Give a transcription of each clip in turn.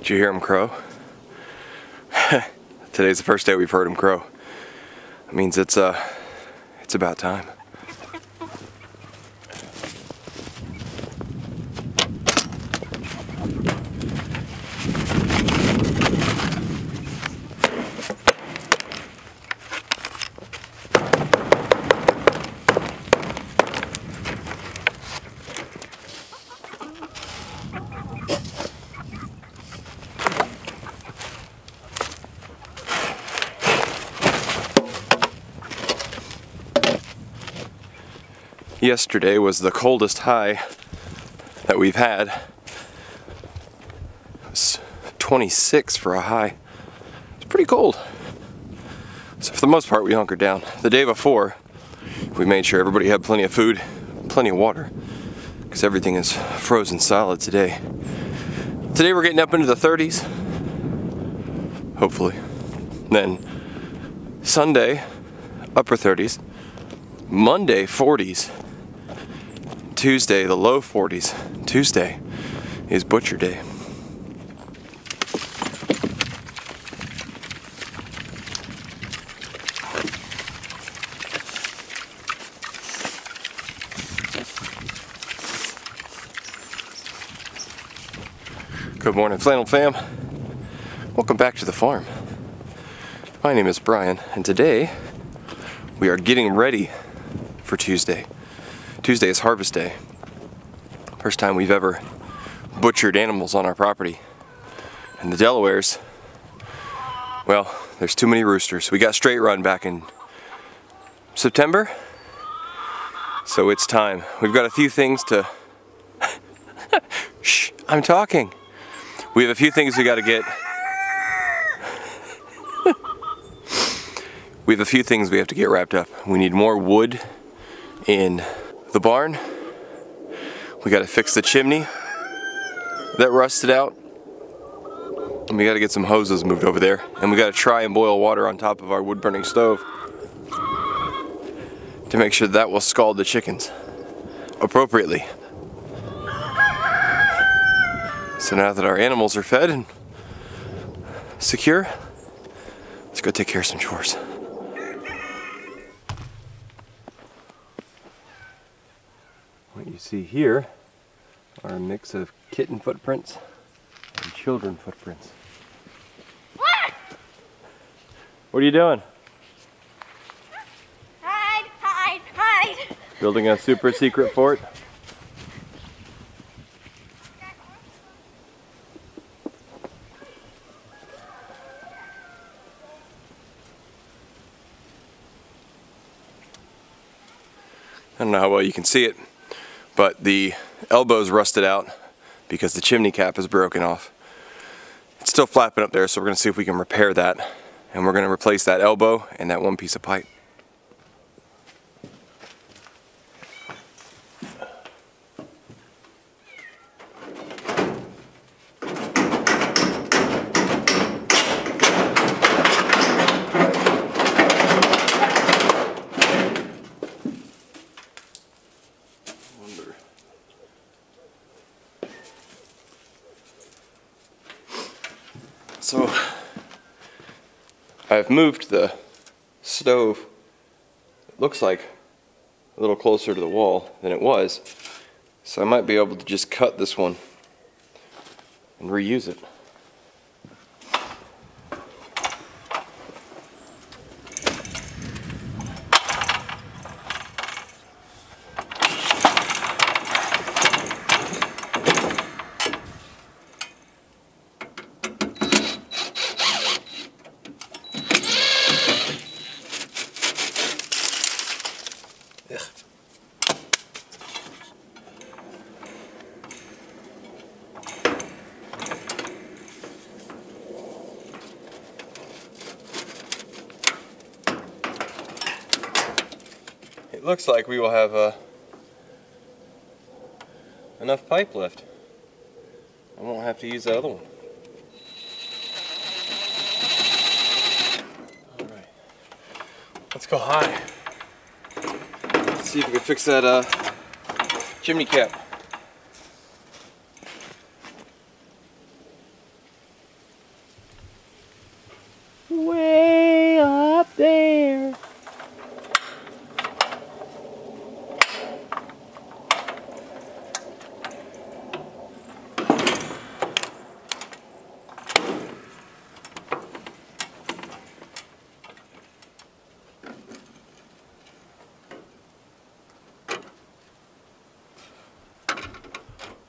Did you hear him crow? Today's the first day we've heard him crow. That means it's about time. Yesterday was the coldest high that we've had. It was 26 for a high. It's pretty cold. So for the most part we hunkered down. The day before we made sure everybody had plenty of food, plenty of water, because everything is frozen solid today. Today we're getting up into the 30s, hopefully. Then Sunday, upper 30s. Monday, 40s. Tuesday, the low 40s. Tuesday is butcher day. Good morning, Flannel fam. Welcome back to the farm. My name is Brian, and today we are getting ready for Tuesday. Tuesday is harvest day. First time we've ever butchered animals on our property. And the Delawares, well, there's too many roosters. We got straight run back in September, so it's time. We've got a few things to... Shh, I'm talking. We have a few things we got to get. We have a few things we have to get wrapped up. We need more wood in the barn. We got to fix the chimney that rusted out. And we got to get some hoses moved over there. And we got to try and boil water on top of our wood burning stove to make sure that will scald the chickens appropriately. So now that our animals are fed and secure, let's go take care of some chores. What you see here are a mix of kitten footprints and children footprints. What? What are you doing? Hide, hide, hide. Building a super secret fort? I don't know how well you can see it, but the elbow's rusted out because the chimney cap is broken off. It's still flapping up there, so we're going to see if we can repair that. And we're going to replace that elbow and that one piece of pipe. So I've moved the stove, it looks like a little closer to the wall than it was, so I might be able to just cut this one and reuse it. It looks like we will have enough pipe left. I won't have to use that other one. Alright, let's go high. Let's see if we can fix that chimney cap. Way up there.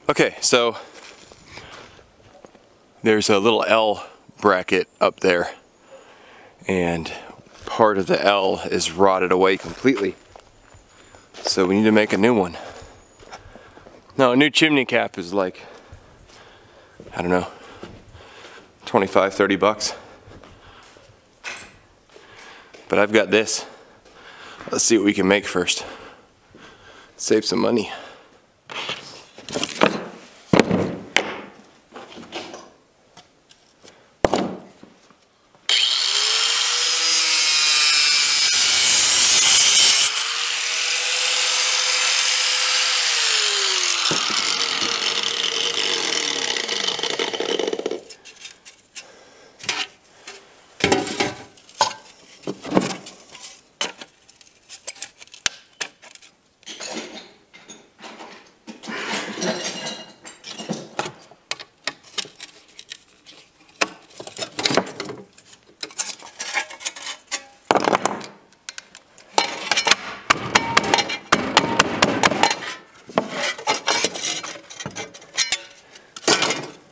Okay, so there's a little L bracket up there, and part of the L is rotted away completely. So we need to make a new one. Now, a new chimney cap is like, I don't know, 25, 30 bucks. But I've got this. Let's see what we can make first. Save some money.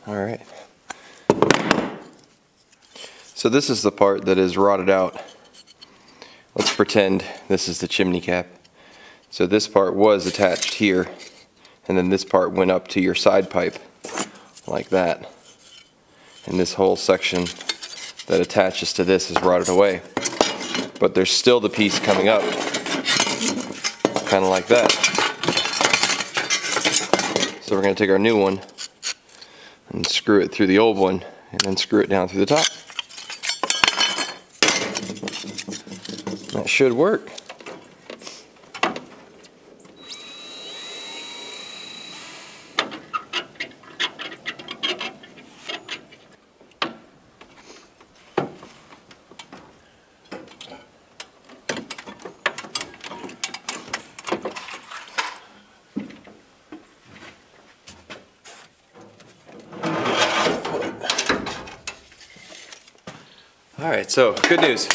Alright, so this is the part that is rotted out. Let's pretend this is the chimney cap. So this part was attached here, and then this part went up to your side pipe, like that. And this whole section that attaches to this is rotted away. But there's still the piece coming up, kind of like that. So we're going to take our new one and screw it through the old one, and then screw it down through the top. That should work. Alright, so good news.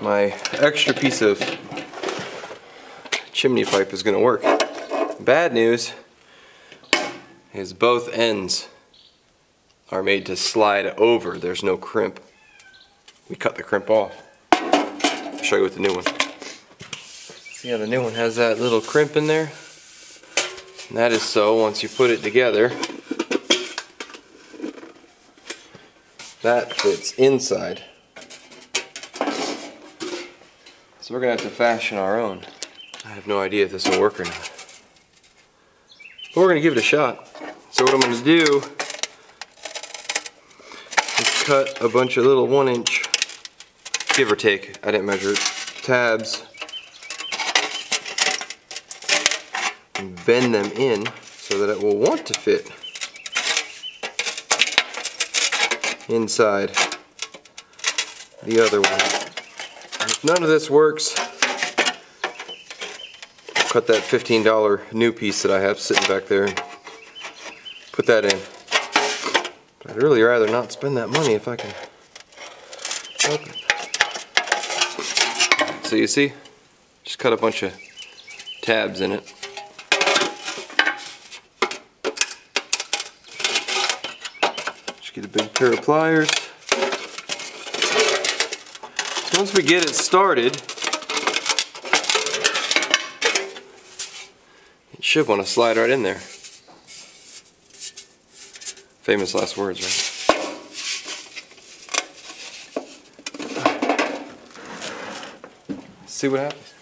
My extra piece of chimney pipe is going to work. Bad news is both ends are made to slide over. There's no crimp. We cut the crimp off. I'll show you with the new one. See how the new one has that little crimp in there? And that is so once you put it together, that fits inside. So we're going to have to fashion our own. I have no idea if this will work or not. But we're going to give it a shot. So what I'm going to do is cut a bunch of little 1-inch, give or take, I didn't measure it, tabs, and bend them in so that it will want to fit inside the other one. If none of this works, I'll cut that $15 new piece that I have sitting back there and put that in. But I'd really rather not spend that money if I can help it. So you see, just cut a bunch of tabs in it. Just get a big pair of pliers. Once we get it started, it should want to slide right in there. Famous last words, right? See what happens.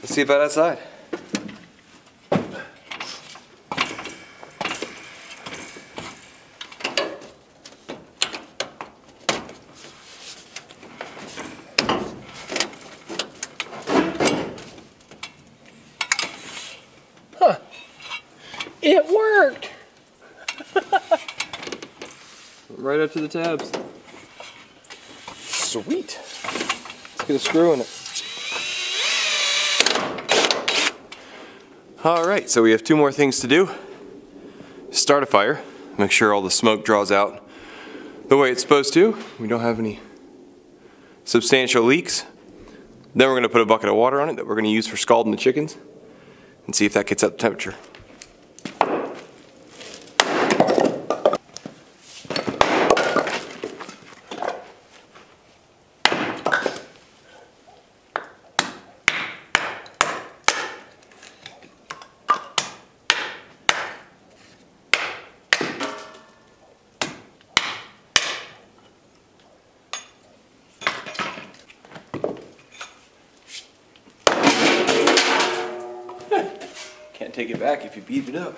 See about that side. It worked! Right up to the tabs. Sweet. Let's get a screw in it. Alright, so we have 2 more things to do. Start a fire. Make sure all the smoke draws out the way it's supposed to. We don't have any substantial leaks. Then we're going to put a bucket of water on it that we're going to use for scalding the chickens and see if that gets up the temperature. Can't take it back if you beat it up.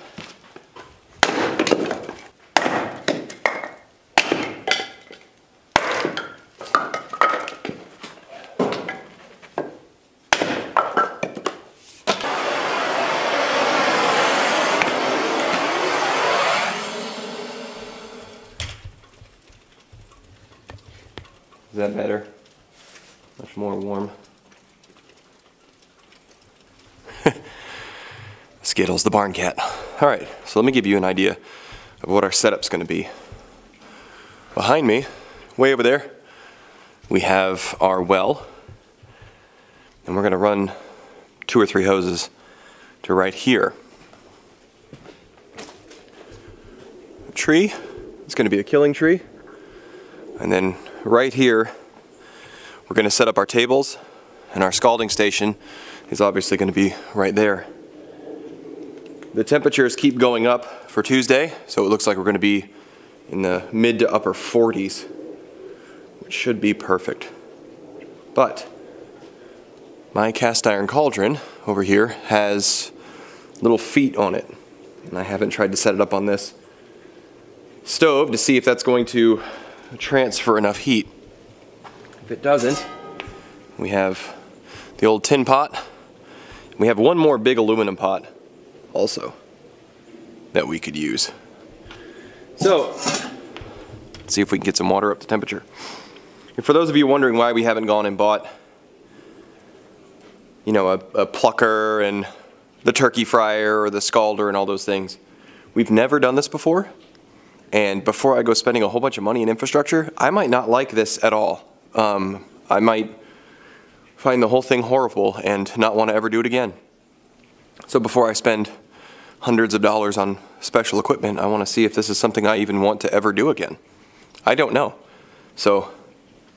Is that better? Much more warm. Skittles, the barn cat. Alright, so let me give you an idea of what our setup's going to be. Behind me, way over there, we have our well. And we're going to run 2 or 3 hoses to right here. A tree, it's going to be a killing tree. And then right here, we're going to set up our tables, and our scalding station is obviously going to be right there. The temperatures keep going up for Tuesday, so it looks like we're going to be in the mid to upper 40s, which should be perfect. But my cast iron cauldron over here has little feet on it, and I haven't tried to set it up on this stove to see if that's going to transfer enough heat. If it doesn't, we have the old tin pot. We have one more big aluminum pot also that we could use. So let's see if we can get some water up to temperature. And for those of you wondering why we haven't gone and bought, you know, a plucker and the turkey fryer or the scalder and all those things, we've never done this before. And before I go spending a whole bunch of money in infrastructure, I might not like this at all. I might find the whole thing horrible and not want to ever do it again. So before I spend hundreds of dollars on special equipment, I want to see if this is something I even want to ever do again. I don't know. So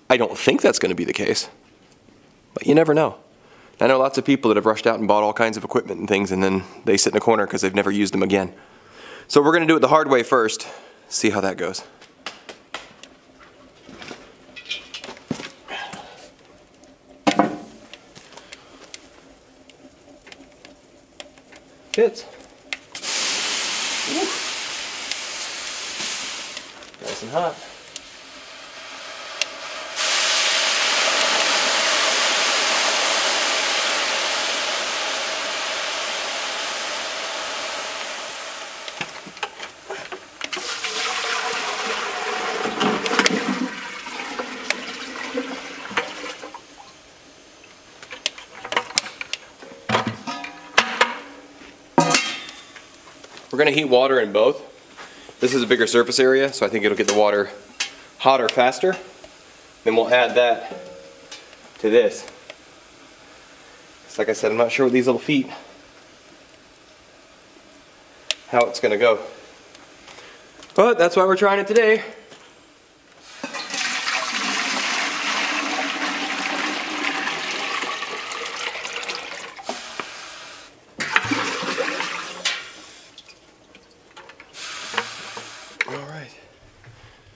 I don't think that's going to be the case. But you never know. I know lots of people that have rushed out and bought all kinds of equipment and things, and then they sit in a corner because they've never used them again. So we're going to do it the hard way first. See how that goes. Fits. Nice and hot. We're going to heat water in both. This is a bigger surface area, so I think it'll get the water hotter faster. Then we'll add that to this. Like I said, I'm not sure with these little feet how it's going to go. But that's why we're trying it today.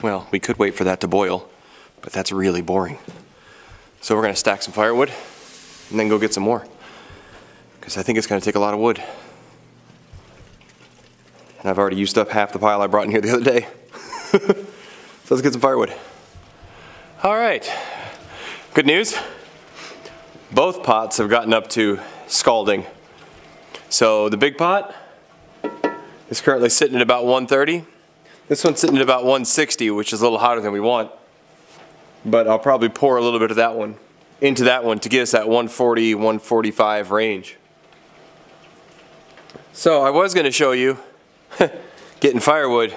Well, we could wait for that to boil, but that's really boring. So we're going to stack some firewood and then go get some more, because I think it's going to take a lot of wood. And I've already used up half the pile I brought in here the other day. So let's get some firewood. All right, good news. Both pots have gotten up to scalding. So the big pot is currently sitting at about 130. This one's sitting at about 160, which is a little hotter than we want. But I'll probably pour a little bit of that one into that one to get us that 140, 145 range. So I was going to show you getting firewood,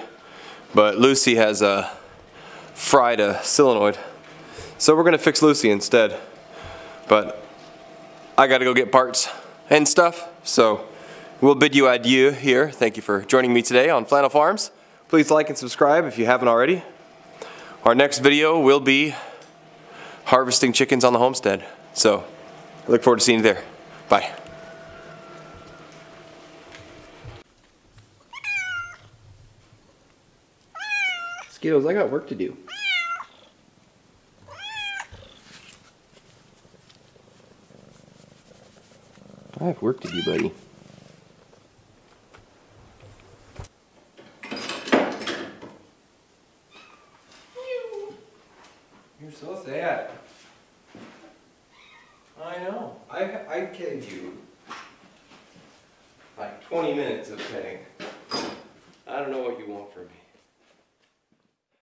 but Lucy has fried a solenoid. So we're going to fix Lucy instead. But I got to go get parts and stuff, so we'll bid you adieu here. Thank you for joining me today on Flannel Farms. Please like and subscribe if you haven't already. Our next video will be harvesting chickens on the homestead. So I look forward to seeing you there. Bye. Skittles, I got work to do. I have work to do, buddy. You're so sad. I know. I kidded you. Like 20 minutes of petting. I don't know what you want from me.